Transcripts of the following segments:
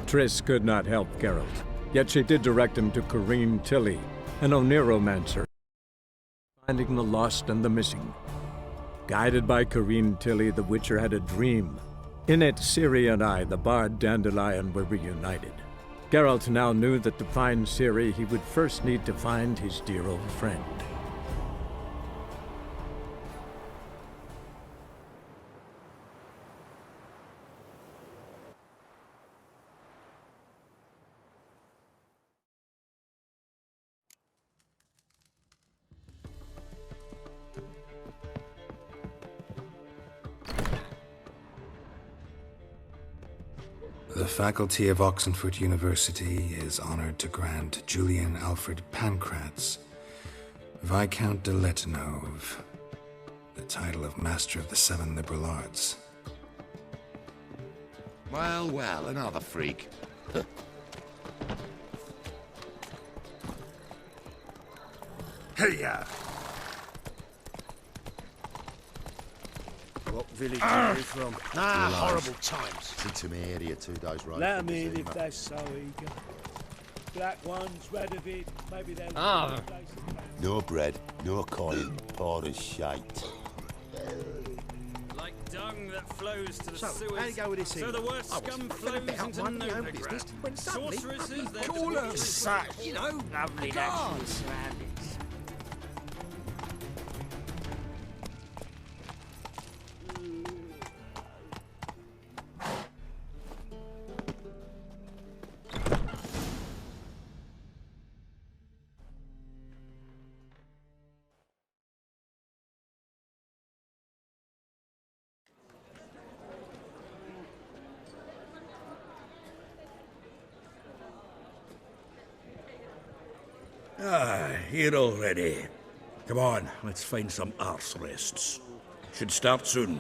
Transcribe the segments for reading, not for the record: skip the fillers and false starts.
Triss could not help Geralt, yet she did direct him to Corrine Tilly, an Oniromancer, finding the lost and the missing. Guided by Corrine Tilly, the Witcher had a dream. In it, Ciri and I, the bard Dandelion, were reunited. Geralt now knew that to find Ciri, he would first need to find his dear old friend. The faculty of Oxenford University is honored to grant Julian Alfred Pancratz, Viscount de Letonove, the title of Master of the Seven Liberal Arts. Well, well, another freak. Hey-ya! What village are you from? Horrible times. It's in my area 2 days right. Let 'em in if they're so eager. Black ones, red of it, maybe they'll... No bread, no coin, poor as shite. Like dung that flows to the So, sewers, how do you go with this so here? the worst scum flows into no business when suddenly Sorceresses, they're caller such, you know, Lovely natural surroundings. Here already. Come on, let's find some arse rests. Should start soon.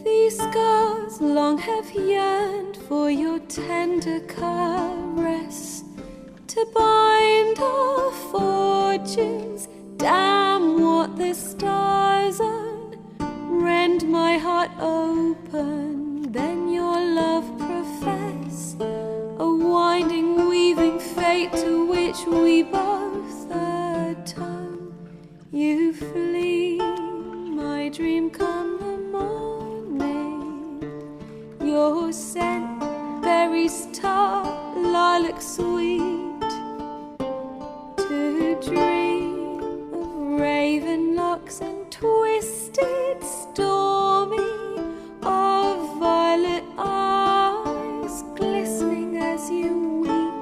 These scars long have yearned for your tender caress, to bind our fortunes. Damn what the stars own. Rend my heart open, then your love profess, a winding, weaving fate to which we both atone. You flee, my dream come the morning. Your scent, berries tart, lilac sweet, to dream of raven locks and twisted stormy, of violet eyes glistening as you weep.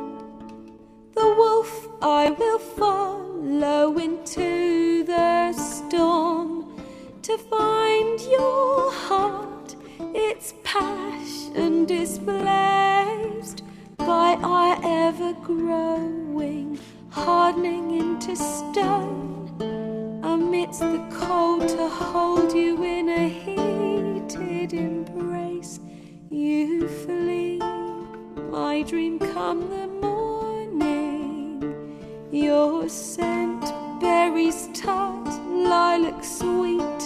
The wolf I will follow into the storm, to find your heart, its passion displaced by our ever-growing, hardening into stone, amidst the cold to hold you in a heated embrace. You flee, my dream come the morning. Your scent, berries tart, lilac sweet,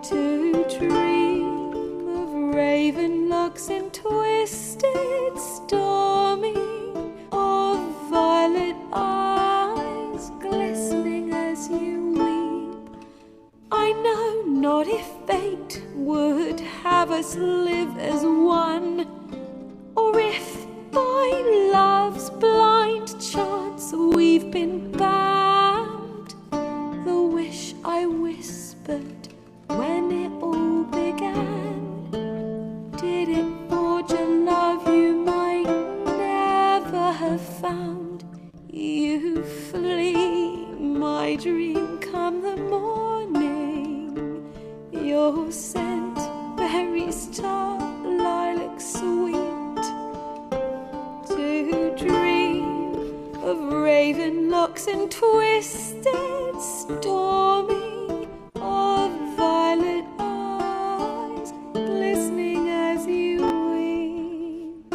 to dream of raven locks and twisted stormy, of violet eyes What if fate would have us live as one? Or if by love's blind chance we've been bound? The wish I whispered when it all began, did it forge a love you might never have found? You flee my dream come the morning, your scent berry star lilac sweet, to dream of raven locks and twisted stormy, of violet eyes glistening as you weep.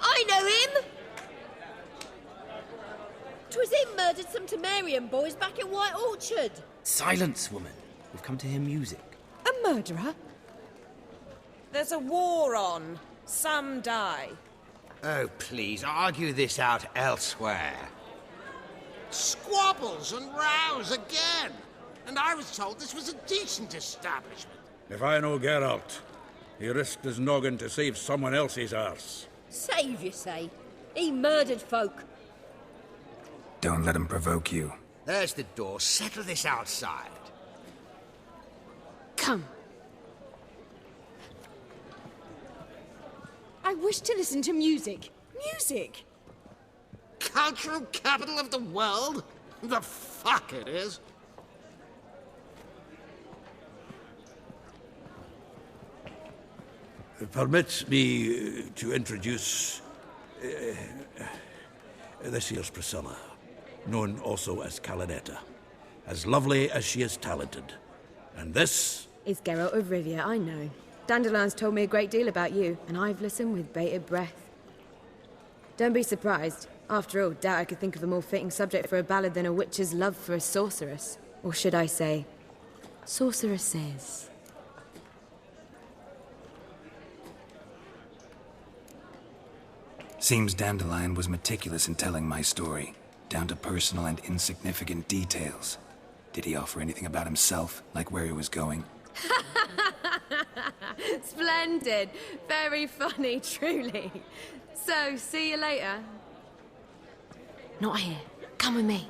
I know him! 'Twas him murdered some Temerian boys back in White Orchard. Silence, woman. We've come to hear music. A murderer? There's a war on. Some die. Oh, please, argue this out elsewhere. Squabbles and rows again. And I was told this was a decent establishment. If I know Geralt, he risked his noggin to save someone else's arse. Save, you say? He murdered folk. Don't let him provoke you. There's the door. Settle this outside. Come. I wish to listen to music. Music! Cultural capital of the world? The fuck it is. Permit me to introduce... this here's Priscilla, known also as Calinetta. As lovely as she is talented. And this... is Geralt of Rivia, I know. Dandelion's told me a great deal about you, and I've listened with bated breath. Don't be surprised. After all, doubt I could think of a more fitting subject for a ballad than a witch's love for a sorceress. Or should I say, sorceresses. Seems Dandelion was meticulous in telling my story, down to personal and insignificant details. Did he offer anything about himself, like where he was going? Splendid. Very funny, truly. So, see you later. Not here. Come with me.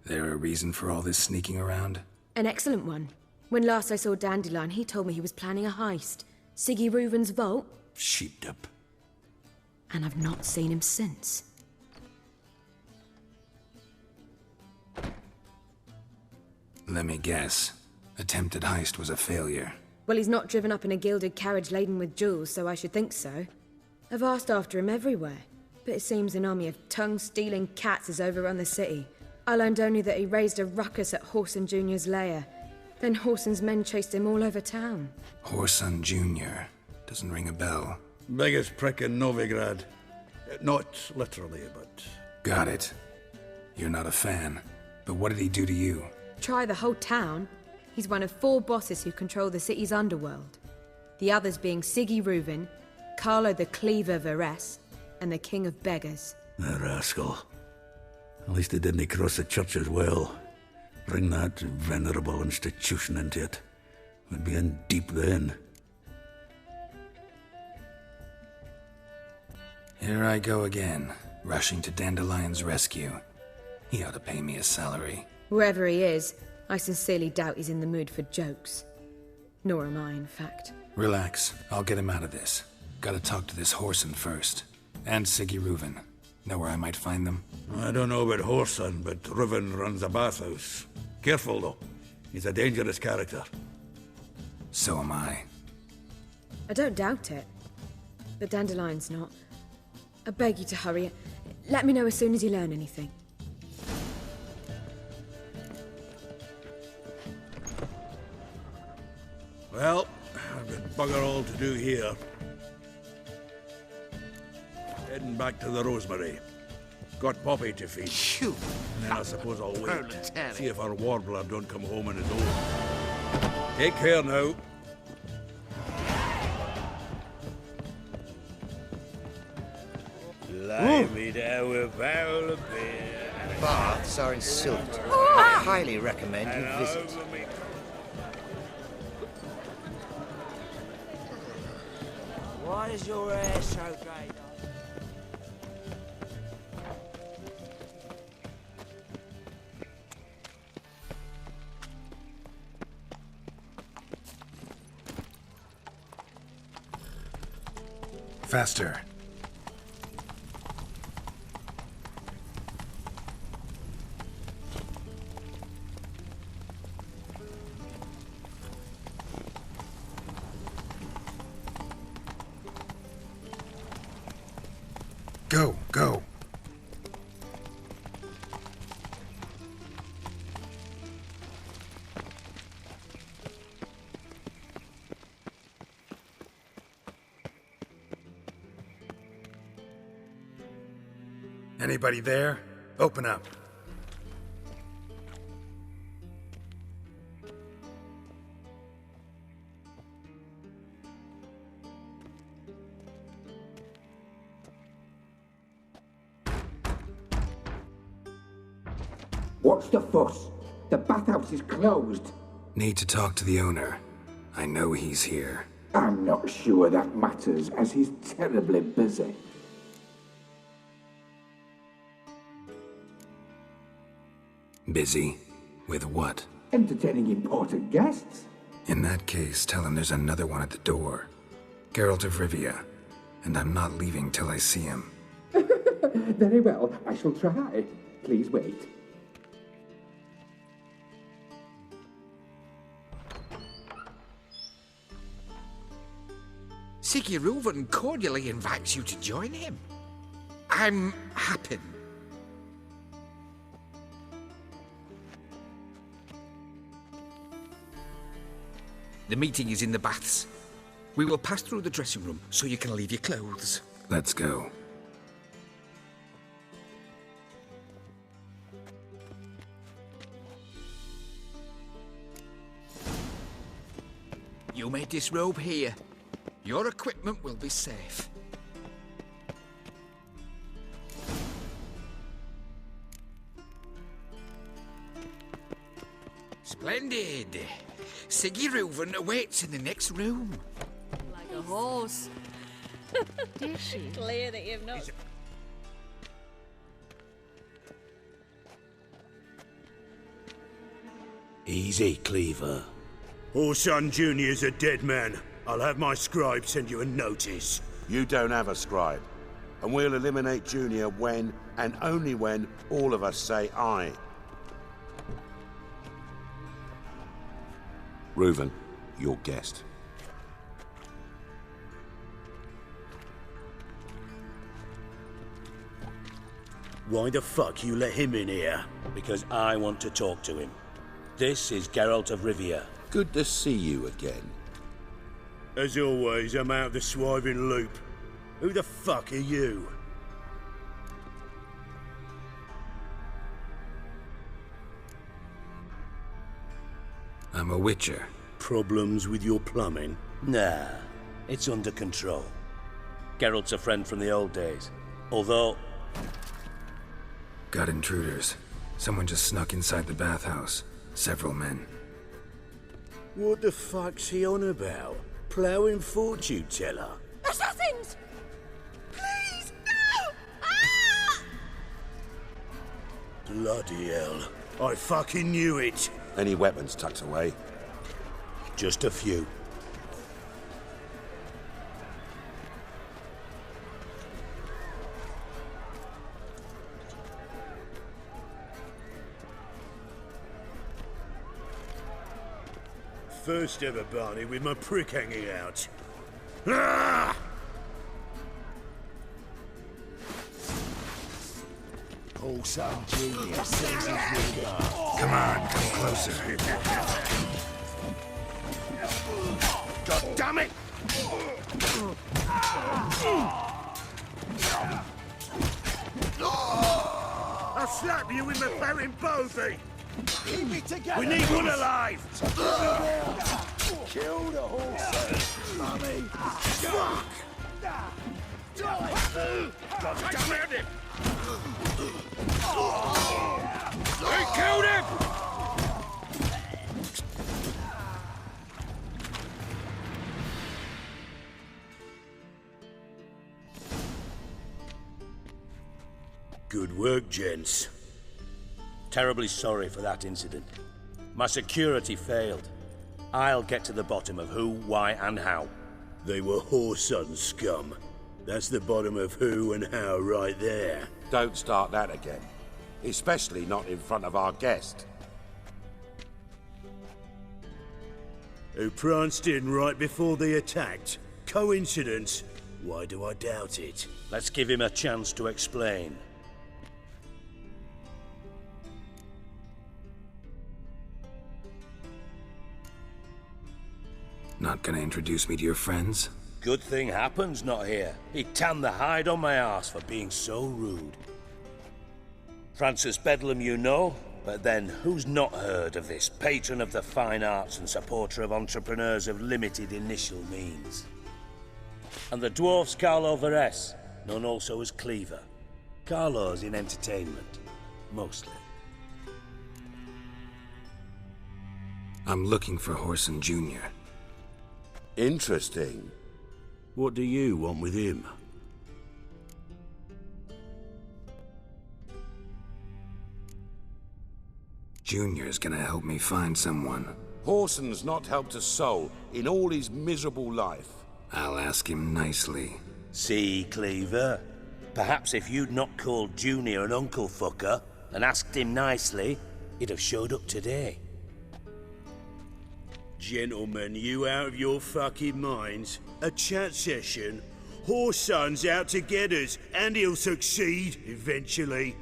There a reason for all this sneaking around? An excellent one. When last I saw Dandelion, he told me he was planning a heist. Siggy Reuven's vault. Sheeped up. And I've not seen him since. Let me guess. Attempted heist was a failure. Well, he's not driven up in a gilded carriage laden with jewels, so I should think so. I've asked after him everywhere, but it seems an army of tongue-stealing cats has overrun the city. I learned only that he raised a ruckus at Whoreson Jr.'s lair. Then Whoreson's men chased him all over town. Whoreson Jr. Doesn't ring a bell. Biggest prick in Novigrad. Not literally, but... Got it. You're not a fan. But what did he do to you? Try the whole town. He's one of 4 bosses who control the city's underworld. The others being Siggy Reuven, Carlo the Cleaver Varese, and the King of Beggars. The rascal. At least he didn't cross the church as well. Bring that venerable institution into it. We'd be in deep then. Here I go again, rushing to Dandelion's rescue. He ought to pay me a salary. Whoever he is, I sincerely doubt he's in the mood for jokes. Nor am I, in fact. Relax, I'll get him out of this. Gotta talk to this Whoreson first. And Siggy Reuven. Know where I might find them? I don't know about Whoreson, but Riven runs a bathhouse. Careful, though. He's a dangerous character. So am I. I don't doubt it. But Dandelion's not. I beg you to hurry. Let me know as soon as you learn anything. Well, I've got bugger all to do here. Heading back to the Rosemary. Got Poppy to feed. Shoot! And then I suppose I'll wait. Proletariat. See if our warbler don't come home on his own. Take care now. Lay me down with a barrel of beer. Baths are in Silverton. I highly recommend you visit. Why is your hair so grey? Faster. Go, go. Anybody there? Open up. What's the fuss? The bathhouse is closed. Need to talk to the owner. I know he's here. I'm not sure that matters, as he's terribly busy. Busy? With what? Entertaining important guests. In that case, tell him there's another one at the door. Geralt of Rivia. And I'm not leaving till I see him. Very well, I shall try. Please wait. Sigurd cordially invites you to join him. I'm happy. The meeting is in the baths. We will pass through the dressing room so you can leave your clothes. Let's go. You may disrobe here. Your equipment will be safe. Splendid. Sigurd awaits in the next room. Like a horse. Did she? Clear that you've not... Easy, Cleaver. Orson Jr.'s a dead man. I'll have my scribe send you a notice. You don't have a scribe. And we'll eliminate Junior when, and only when, all of us say aye. Reuven, your guest. Why the fuck you let him in here? Because I want to talk to him. This is Geralt of Rivia. Good to see you again. As always, I'm out of the swiving loop. Who the fuck are you? I'm a witcher. Problems with your plumbing? Nah, it's under control. Geralt's a friend from the old days. Although... Got intruders. Someone just snuck inside the bathhouse. Several men. What the fuck's he on about? Ploughing fortune teller? Assassins! Please, no! Ah! Bloody hell. I fucking knew it. Any weapons tucked away? Just a few. first ever Barney with my prick hanging out. Ah! Son Junior sends his leader. Come on, come closer. God damn it! I'll slap you with my Baron Bovey! Keep it together! We need one alive! Kill the horse! Mummy! Fuck! God damn it! He killed him! Good work, gents. Terribly sorry for that incident. My security failed. I'll get to the bottom of who, why, and how. They were whoreson scum. That's the bottom of who and how right there. Don't start that again. Especially not in front of our guest. Who pranced in right before they attacked. Coincidence? Why do I doubt it? Let's give him a chance to explain. Not gonna introduce me to your friends? Good thing Happen's not here. He tanned the hide on my arse for being so rude. Francis Bedlam you know, but then who's not heard of this patron of the fine arts and supporter of entrepreneurs of limited initial means? And the dwarf's Carlo Veres, known also as Cleaver. Carlo's in entertainment, mostly. I'm looking for Whoreson Jr. Interesting. What do you want with him? Junior's gonna help me find someone. Whoreson's not helped a soul in all his miserable life. I'll ask him nicely. See, Cleaver? Perhaps if you'd not called Junior an uncle fucker and asked him nicely, he'd have showed up today. Gentlemen, you out of your fucking minds? A chat session? Whoreson's out to get us, and he'll succeed, eventually.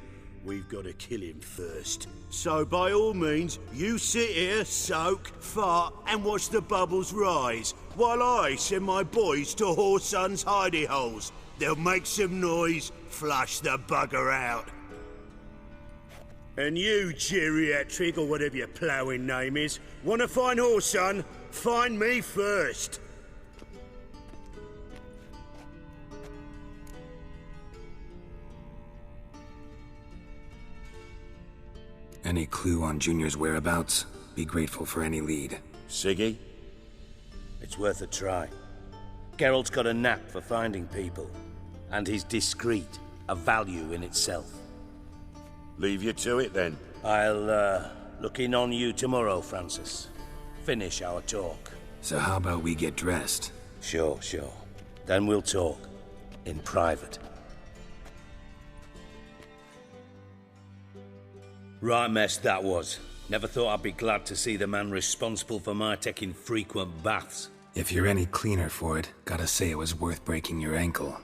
We've got to kill him first. So by all means, you sit here, soak, fart, and watch the bubbles rise, while I send my boys to Whoreson's hidey holes. They'll make some noise, flush the bugger out. And you, geriatric, or whatever your ploughing name is, want to find Whoreson? Find me first. Any clue on Junior's whereabouts? Be grateful for any lead. Siggy? It's worth a try. Geralt's got a knack for finding people, and he's discreet, a value in itself. Leave you to it, then. I'll, look in on you tomorrow, Francis. Finish our talk. So how about we get dressed? Sure. Then we'll talk. In private. Right mess that was. Never thought I'd be glad to see the man responsible for my taking frequent baths. If you're any cleaner for it, gotta say it was worth breaking your ankle.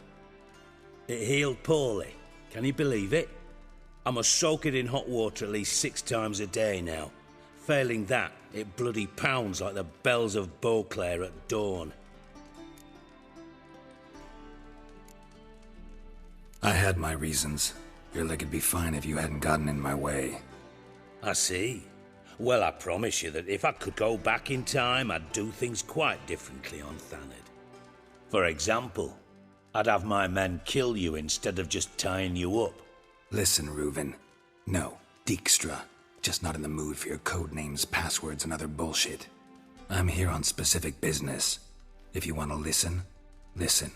It healed poorly. Can you believe it? I must soak it in hot water at least 6 times a day now. Failing that, it bloody pounds like the bells of Beauclair at dawn. I had my reasons. Your leg would be fine if you hadn't gotten in my way. I see. Well, I promise you that if I could go back in time, I'd do things quite differently on Thanedd. For example, I'd have my men kill you instead of just tying you up. Listen, Reuven. No, Dijkstra. Just not in the mood for your code names, passwords, and other bullshit. I'm here on specific business. If you want to listen, listen.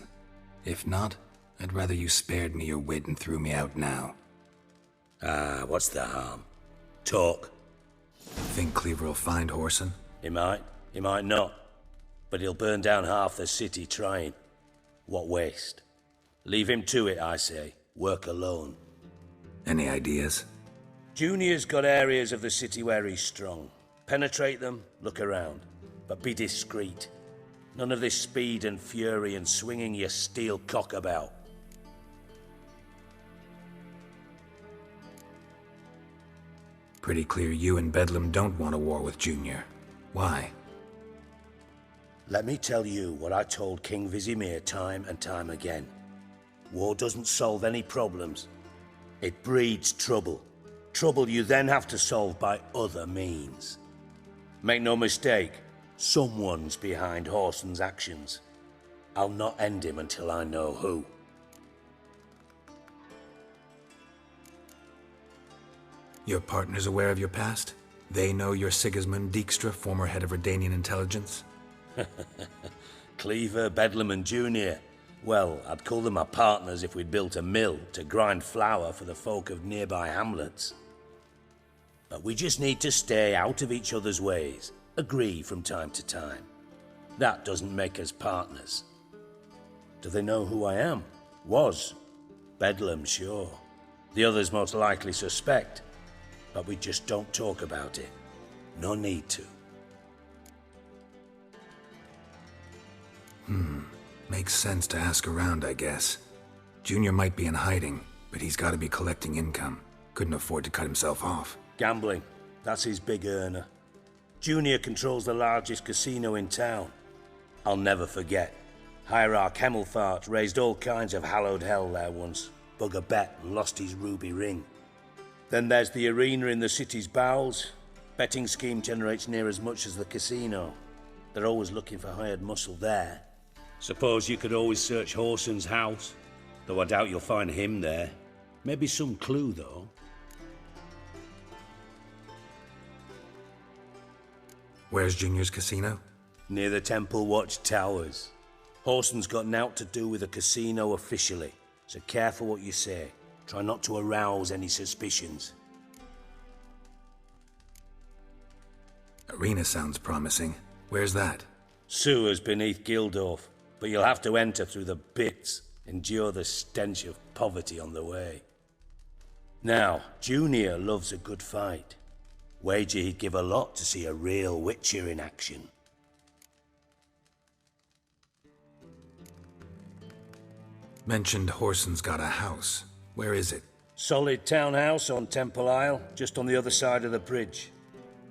If not, I'd rather you spared me your wit and threw me out now. What's the harm? Talk. Think Cleaver will find Whoreson? He might not. But he'll burn down half the city trying. What waste. Leave him to it, I say. Work alone. Any ideas? Junior's got areas of the city where he's strong. Penetrate them, look around. but be discreet. None of this speed and fury and swinging your steel cock about. Pretty clear you and Bedlam don't want a war with Junior. Why? Let me tell you what I told King Vizimir time and time again. War doesn't solve any problems. It breeds trouble. Trouble you then have to solve by other means. Make no mistake, someone's behind Horson's actions. I'll not end him until I know who. Your partner's aware of your past? They know you're Sigismund Dijkstra, former head of Redanian intelligence? Cleaver, Bedlam and Junior. Well, I'd call them my partners if we'd built a mill to grind flour for the folk of nearby hamlets. But we just need to stay out of each other's ways, agree from time to time. That doesn't make us partners. Do they know who I am? Was. Bedlam, sure. The others most likely suspect. But we just don't talk about it. No need to. Makes sense to ask around, I guess. Junior might be in hiding, but he's got to be collecting income. Couldn't afford to cut himself off. Gambling. That's his big earner. Junior controls the largest casino in town. I'll never forget. Hierarch Hemmelfart raised all kinds of hallowed hell there once. Bugger bet and lost his ruby ring. Then there's the arena in the city's bowels. Betting scheme generates near as much as the casino. They're always looking for hired muscle there. Suppose you could always search Horson's house, though I doubt you'll find him there. Maybe some clue, though. Where's Junior's casino? Near the Temple Watch Towers. Horson's got naught to do with the casino officially, so careful what you say. Try not to arouse any suspicions. Arena sounds promising. Where's that? Sewers beneath Gildorf, but you'll have to enter through the pits, endure the stench of poverty on the way. Now, Junior loves a good fight. Wager he'd give a lot to see a real Witcher in action. Mentioned Horson's got a house. Where is it? Solid townhouse on Temple Isle, just on the other side of the bridge.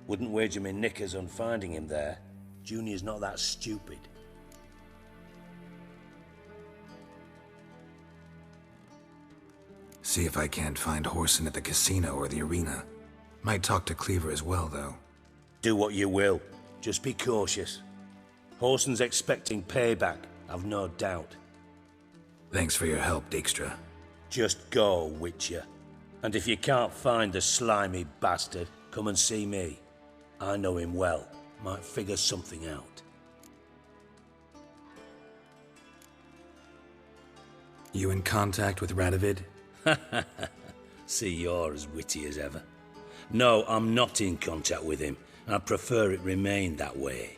Wouldn't wager me knickers on finding him there. Junior's not that stupid. See if I can't find Horson at the casino or the arena. Might talk to Cleaver as well, though. Do what you will. Just be cautious. Horson's expecting payback, I've no doubt. Thanks for your help, Dijkstra. Just go, Witcher. And if you can't find the slimy bastard, come and see me. I know him well. Might figure something out. You in contact with Radovid? See, you're as witty as ever. No, I'm not in contact with him. I'd prefer it remained that way.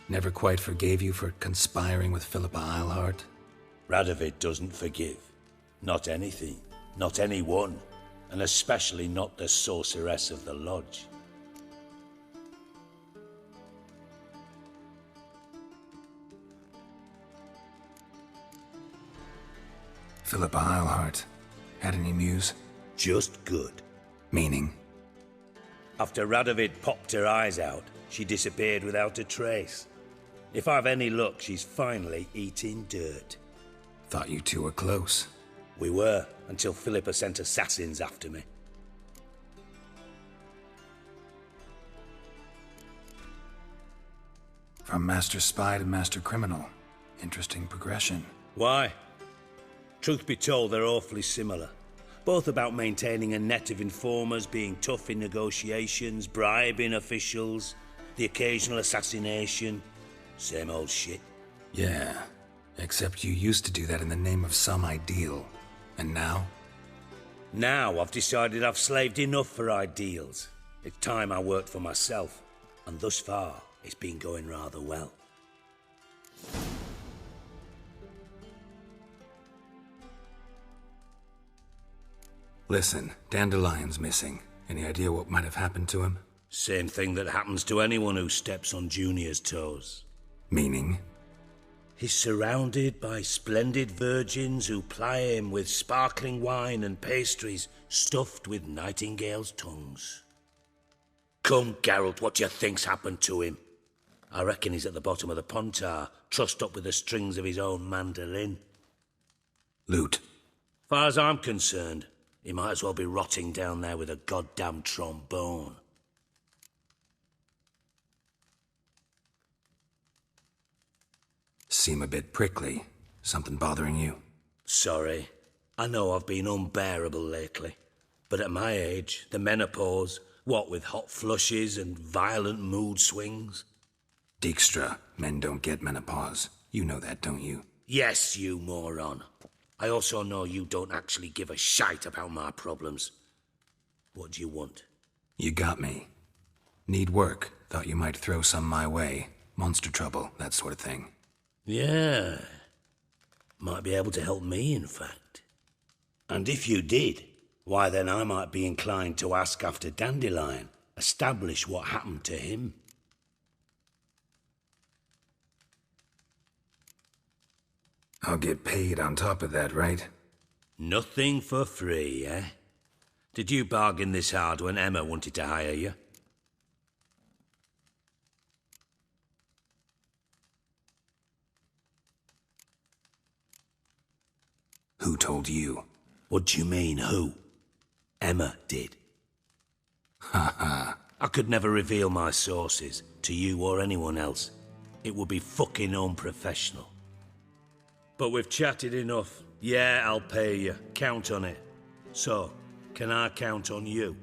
Never quite forgave you for conspiring with Philippa Eilhart? Radovid doesn't forgive. Not anything, not anyone, and especially not the sorceress of the lodge. Philippa Eilhart. Had any news? Just good. Meaning? After Radovid popped her eyes out, she disappeared without a trace. If I've any luck, she's finally eating dirt. Thought you two were close. We were, until Philippa sent assassins after me. From Master Spy to Master Criminal. Interesting progression. Why? Truth be told, they're awfully similar. Both about maintaining a net of informers, being tough in negotiations, bribing officials, the occasional assassination. Same old shit. Yeah, except you used to do that in the name of some ideal. And now? Now I've decided I've slaved enough for ideals. It's time I worked for myself. And thus far, it's been going rather well. Listen, Dandelion's missing. Any idea what might have happened to him? Same thing that happens to anyone who steps on Junior's toes. Meaning? He's surrounded by splendid virgins who ply him with sparkling wine and pastries stuffed with nightingales' tongues. Come, Geralt, what do you think's happened to him? I reckon he's at the bottom of the pontar, trussed up with the strings of his own mandolin. Loot. Far as I'm concerned, he might as well be rotting down there with a goddamn trombone. Seem a bit prickly. Something bothering you? Sorry. I know I've been unbearable lately. But at my age, the menopause, what with hot flushes and violent mood swings. Dijkstra, men don't get menopause. You know that, don't you? Yes, you moron. I also know you don't actually give a shite about my problems. What do you want? You got me. Need work. Thought you might throw some my way. Monster trouble, that sort of thing. Yeah. Might be able to help me, in fact. And if you did, why then I might be inclined to ask after Dandelion, establish what happened to him. I'll get paid on top of that, right? Nothing for free, eh? Did you bargain this hard when Emma wanted to hire you? Who told you? What do you mean, who? Emma did. Ha ha. I could never reveal my sources, to you or anyone else. It would be fucking unprofessional. But we've chatted enough. Yeah, I'll pay you. Count on it. So, can I count on you?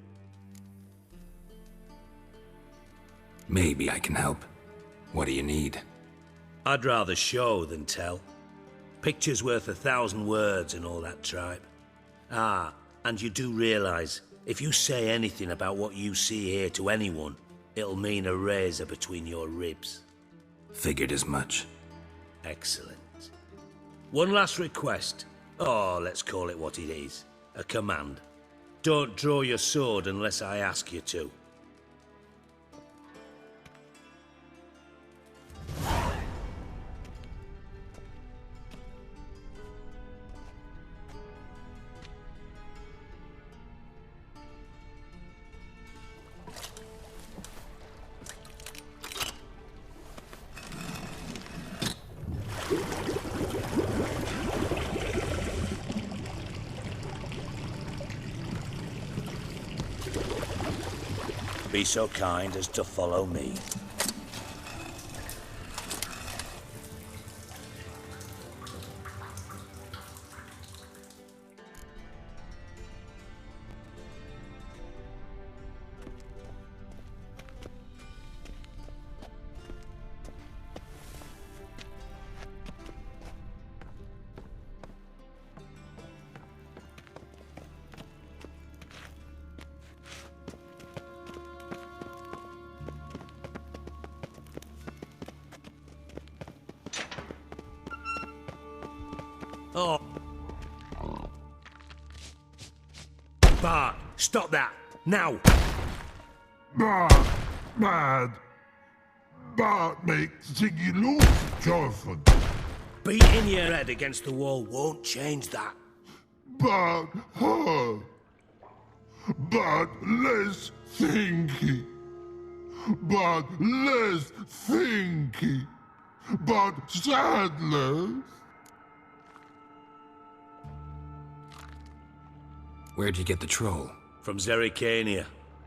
Maybe I can help. What do you need? I'd rather show than tell. Picture's worth 1,000 words and all that tripe. Ah, and you do realise, if you say anything about what you see here to anyone, it'll mean a razor between your ribs. Figured as much. Excellent. One last request. Oh, let's call it what it is. A command. Don't draw your sword unless I ask you to. Be so kind as to follow me. Oh. Bart, stop that! Now! Bad. Bart makes Ziggy lose, Jonathan. Beating your head against the wall won't change that. But her. But less thinky. But less thinky. But sadness. Where'd you get the troll? From Zerrikania.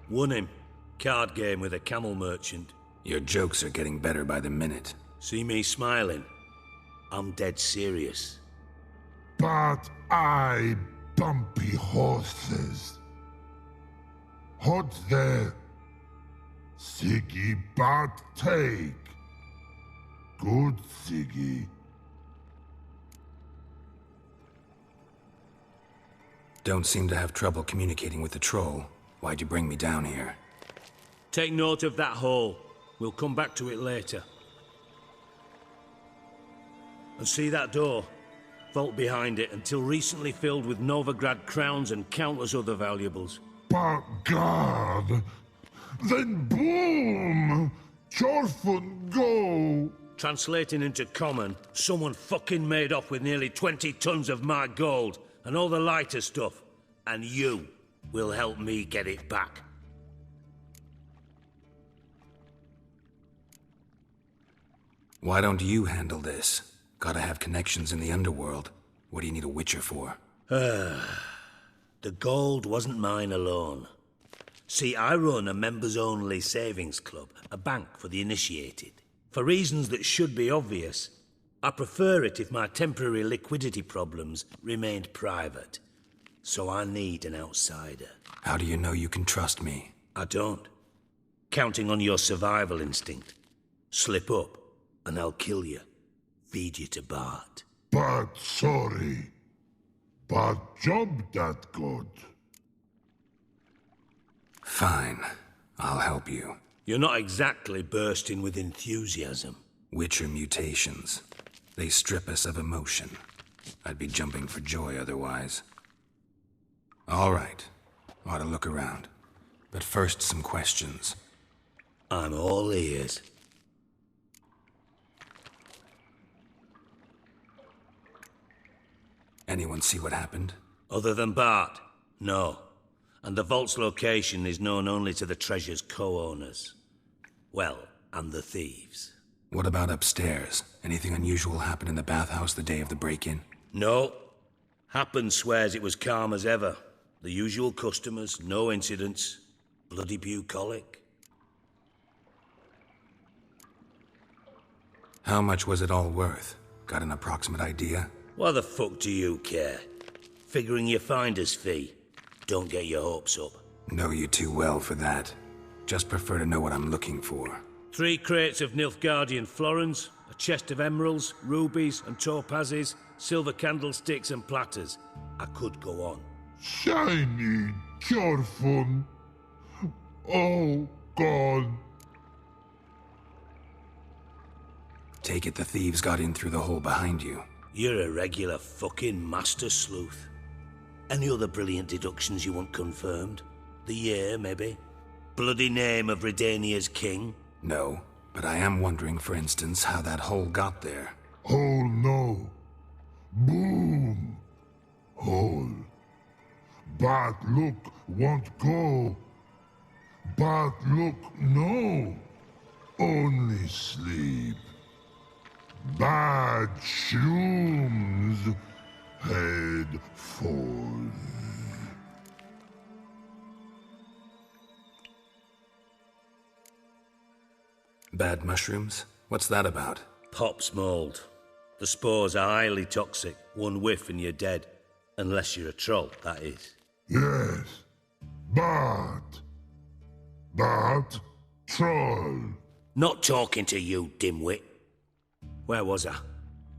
Won him. Card game with a camel merchant. Your jokes are getting better by the minute. See me smiling? I'm dead serious. But I bumpy horses. Hot there. Siggy but take. Good Siggy. Don't seem to have trouble communicating with the troll. Why'd you bring me down here? Take note of that hole. We'll come back to it later. And see that door? Vault behind it, until recently filled with Novigrad crowns and countless other valuables. But God, Then boom! Chorfun go! Translating into common, someone fucking made off with nearly 20 tons of my gold and all the lighter stuff. And you will help me get it back. Why don't you handle this? Gotta have connections in the underworld. What do you need a witcher for? The gold wasn't mine alone. See, I run a members-only savings club, a bank for the initiated. For reasons that should be obvious, I prefer it if my temporary liquidity problems remained private. So I need an outsider. How do you know you can trust me? I don't. Counting on your survival instinct. Slip up, and I'll kill you. Feed you to Bart. But sorry. But job that good. Fine. I'll help you. You're not exactly bursting with enthusiasm. Witcher mutations. They strip us of emotion. I'd be jumping for joy otherwise. All right. Ought to look around. But first, some questions. I'm all ears. Anyone see what happened? Other than Bart? No. And the vault's location is known only to the treasure's co-owners. Well, and the thieves. What about upstairs? Anything unusual happen in the bathhouse the day of the break-in? No. Happen swears it was calm as ever. The usual customers, no incidents. Bloody bucolic. How much was it all worth? Got an approximate idea? Why the fuck do you care? Figuring your finder's fee. Don't get your hopes up. Know you too well for that. Just prefer to know what I'm looking for. 3 crates of Nilfgaardian florins, a chest of emeralds, rubies and topazes, silver candlesticks and platters. I could go on. Shiny Chorfun. Oh, God. Take it the thieves got in through the hole behind you. You're a regular fucking master sleuth. Any other brilliant deductions you want confirmed? The year, maybe? Bloody name of Redania's king? No, but I am wondering, for instance, how that hole got there. Hole no. Boom. Hole. But look won't go. But look no. Only sleep. Bad shrooms. Head falls. Bad mushrooms? What's that about? Pop's mold. The spores are highly toxic. One whiff and you're dead. Unless you're a troll, that is. Yes. But troll. Not talking to you, dimwit. Where was I?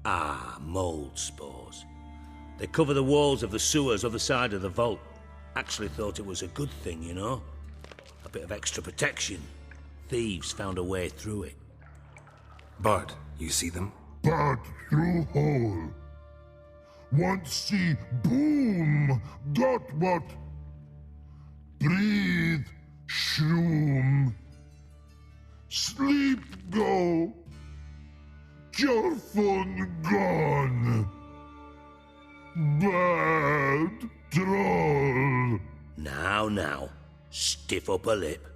Ah, mold spores. They cover the walls of the sewers other side of the vault. Actually thought it was a good thing, you know? A bit of extra protection. Thieves found a way through it. Bart, you see them? But through hole. Want see boom. Got what? Breathe. Shroom. Sleep go. Your phone gone. Bad troll. Now. Stiff upper lip.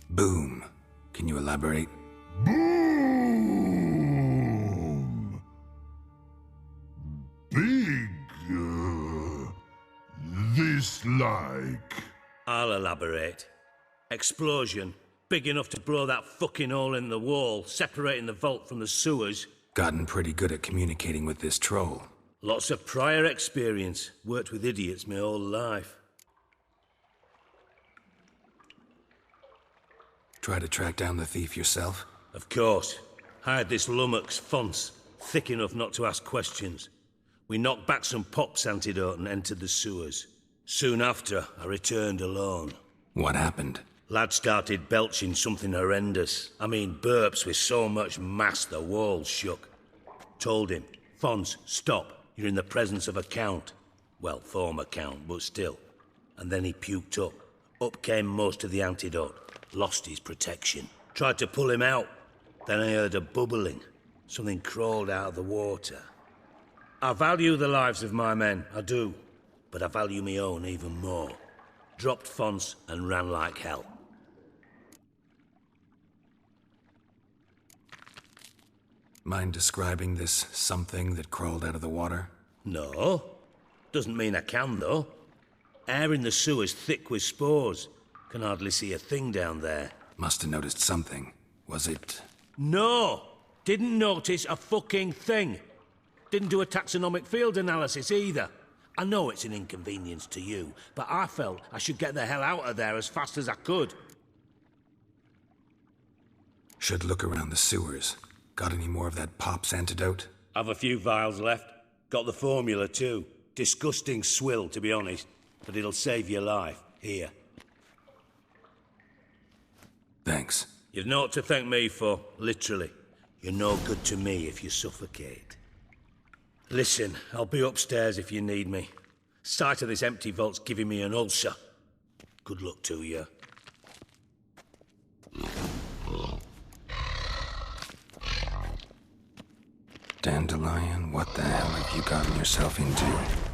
Boom. Can you elaborate? Boom. Big. This like. I'll elaborate. Explosion. Big enough to blow that fucking hole in the wall, separating the vault from the sewers. Gotten pretty good at communicating with this troll. Lots of prior experience. Worked with idiots my whole life. Try to track down the thief yourself? Of course. Hired this lummox, Fons, thick enough not to ask questions. We knocked back some Pop's antidote and entered the sewers. Soon after, I returned alone. What happened? Lad started belching something horrendous. I mean, burps with so much mass the walls shook. Told him, Fons, stop. You're in the presence of a count. Well, former count, but still. And then he puked up. Up came most of the antidote. Lost his protection. Tried to pull him out. Then I heard a bubbling. Something crawled out of the water. I value the lives of my men, I do. But I value my own even more. Dropped fonts and ran like hell. Mind describing this something that crawled out of the water? No. Doesn't mean I can, though. Air in the sewer's thick with spores. Can hardly see a thing down there. Must have noticed something. Was it... No! Didn't notice a fucking thing. Didn't do a taxonomic field analysis either. I know it's an inconvenience to you, but I felt I should get the hell out of there as fast as I could. Should look around the sewers. Got any more of that Pop's antidote? I've a few vials left. Got the formula too. Disgusting swill, to be honest. But it'll save your life. Here. Thanks. You've naught to thank me for, literally. You're no good to me if you suffocate. Listen, I'll be upstairs if you need me. Sight of this empty vault's giving me an ulcer. Good luck to you. Dandelion, what the hell have you gotten yourself into?